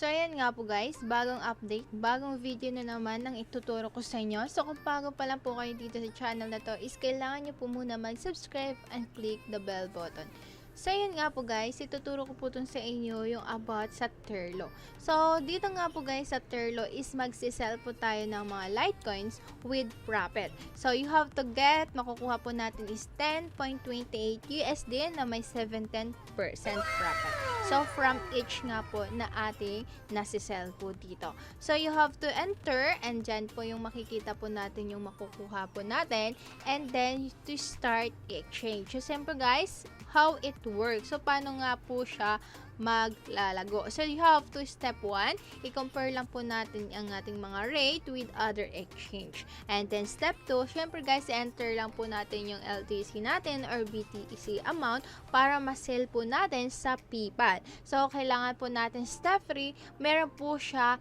So, ayan nga po guys, bagong update, bagong video na naman ang ituturo ko sa inyo. So, kung bago pa lang po kayo dito sa channel na to, is kailangan nyo po muna mag-subscribe and click the bell button. So, ayan nga po guys, ituturo ko po dun sa inyo yung about sa Terlo. So, dito nga po guys sa Terlo is magsisell po tayo ng mga Litecoins with profit. So, you have to get, makukuha po natin is 10.28 USD na may 17% profit. So, from each nga po na ating nasisell po dito. So, you have to enter and dyan po yung makikita po natin yung makukuha po natin and then to start exchange. So, siyempre guys, how it works. So, paano nga po siya maglalago. So, you have to step 1, i-compare lang po natin ang ating mga rate with other exchange. And then, step 2, syempre guys, enter lang po natin yung LTC natin or BTC amount para ma-sell po natin sa PayPal. So, kailangan po natin step 3, meron po siya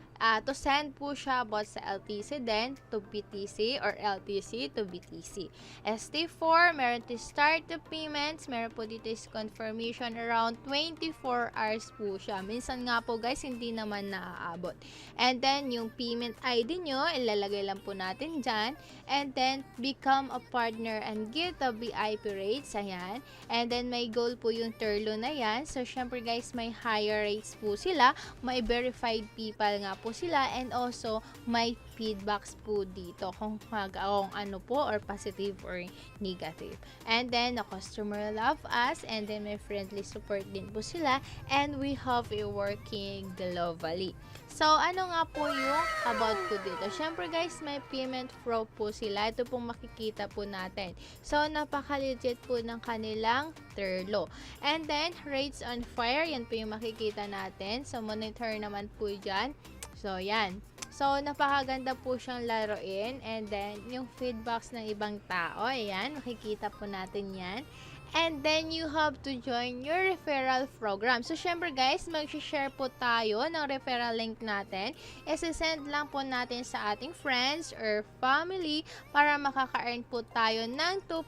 to send po siya about sa LTC then to BTC or LTC to BTC. ST4, meron to start the payments, meron po dito is confirmation around 24 hours po siya. Minsan nga po guys, hindi naman naaabot. And then, yung payment ID nyo, ilalagay lang po natin dyan. And then, become a partner and get the VIP rates. Ayan. And then, may goal po yung Terlo na yan. So, syempre guys, may higher rates po sila. May verified PayPal nga po sila. And also, may feedbacks po dito kung ano po or positive or negative. And then, the customer love us. And then, may friendly support din po sila. And we have a working globally. So, ano nga po yung about po dito? Syempre guys, may payment flow po sila. Ito pong makikita po natin. So, napaka-legit po ng kanilang Terlo. And then, rates on fire. Yan po yung makikita natin. So, monitor naman po dyan. So, yan. So, napakaganda po siyang laruin. And then, yung feedbacks ng ibang tao. Ayan, makikita po natin yan. And then, you have to join your referral program. So, syempre guys, mag-share po tayo ng referral link natin. Isisend lang po natin sa ating friends or family para makaka-earn po tayo ng 2%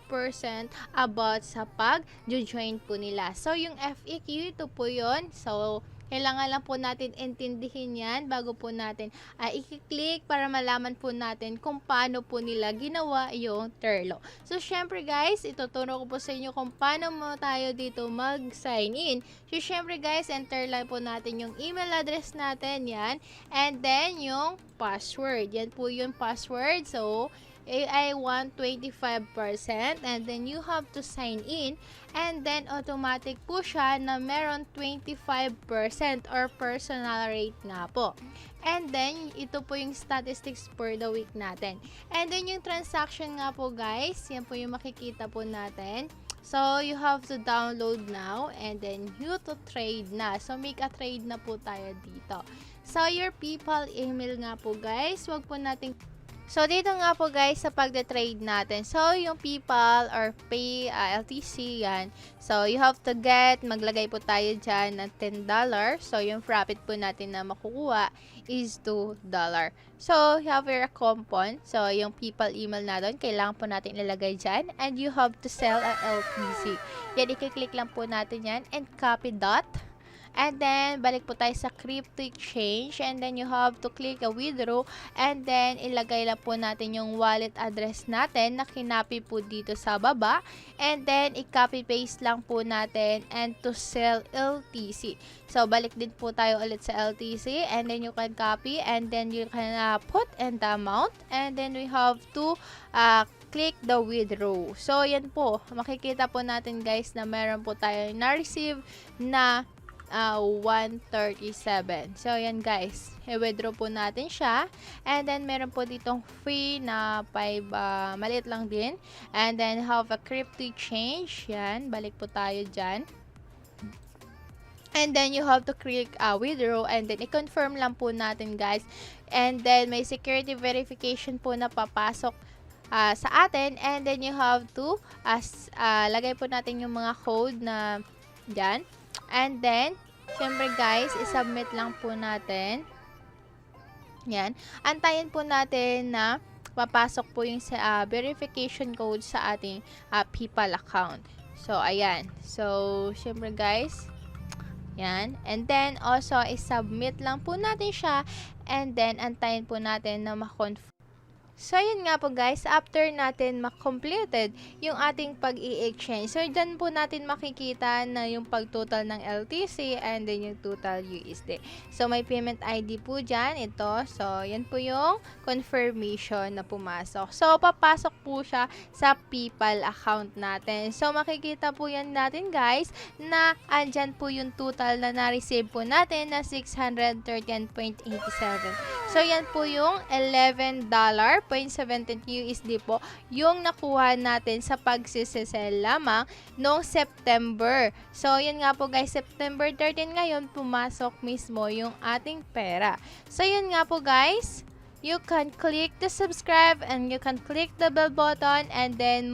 about sa pag-join po nila. So, yung FAQ, ito po yun. So, kailangan lang po natin intindihin yan bago po natin i-click para malaman po natin kung paano po nila ginawa yung Terlo. So, syempre guys, ituturo ko po sa inyo kung paano mo tayo dito mag-sign in. So, syempre guys, enter lang po natin yung email address natin yan. And then, yung password. Yan po yung password. So, I want 25% and then you have to sign in and then automatic po siya na meron 25% or personal rate nga po. And then, ito po yung statistics for the week natin. And then, yung transaction nga po guys, yan po yung makikita po natin. So, you have to download now and then you to trade na. So, make a trade na po tayo dito. So, your PayPal email nga po guys, wag po nating so, dito nga po guys sa pagde-trade natin. So, yung PayPal or Pay LTC yan. So, you have to maglagay po tayo dyan ng $10. So, yung profit po natin na makukuha is $2. So, you have your coupon. So, yung PayPal email natin, kailangan po natin ilagay dyan. And you have to sell a LTC. Yan, i-click lang po natin yan. And copy that. And then, balik po tayo sa crypto exchange. And then, you have to click a withdraw. And then, ilagay lang po natin yung wallet address natin na kinapi po dito sa baba. And then, i-copy paste lang po natin and to sell LTC. So, balik din po tayo ulit sa LTC. And then, you can copy. And then, you can put in the amount. And then, we have to click the withdraw. So, yan po. Makikita po natin guys na meron po tayo na-receive na 137. So, yan guys. I-withdraw po natin siya. And then, meron po ditong fee na 5, maliit lang din. And then, have a crypto exchange. Yan. Balik po tayo dyan. And then, you have to click withdraw. And then, i-confirm lang po natin guys. And then, may security verification po na papasok sa atin. And then, you have to lagay po natin yung mga code na dyan. And then, syempre guys, i-submit lang po natin. Yan. Antayin po natin na papasok po yung verification code sa ating PayPal account. So, ayan. So, syempre guys, Yan. And then, also, i-submit lang po natin siya. And then, antayin po natin na ma-confirm. So, yun nga po guys, after natin ma-completed yung ating pag-i-exchange. So, dyan po natin makikita na yung pag-total ng LTC and then yung total USD. So, may payment ID po dyan, ito. So, yan po yung confirmation na pumasok. So, papasok po siya sa PayPal account natin. So, makikita po yan natin guys, na andyan po yung total na na-receive po natin na 613.87. So, yan po yung $11.17 USD po yung nakuha natin sa pagsisesell lamang noong September. So, yan nga po guys, September 13 ngayon, pumasok mismo yung ating pera. So, yun nga po guys, you can click the subscribe and you can click the bell button and then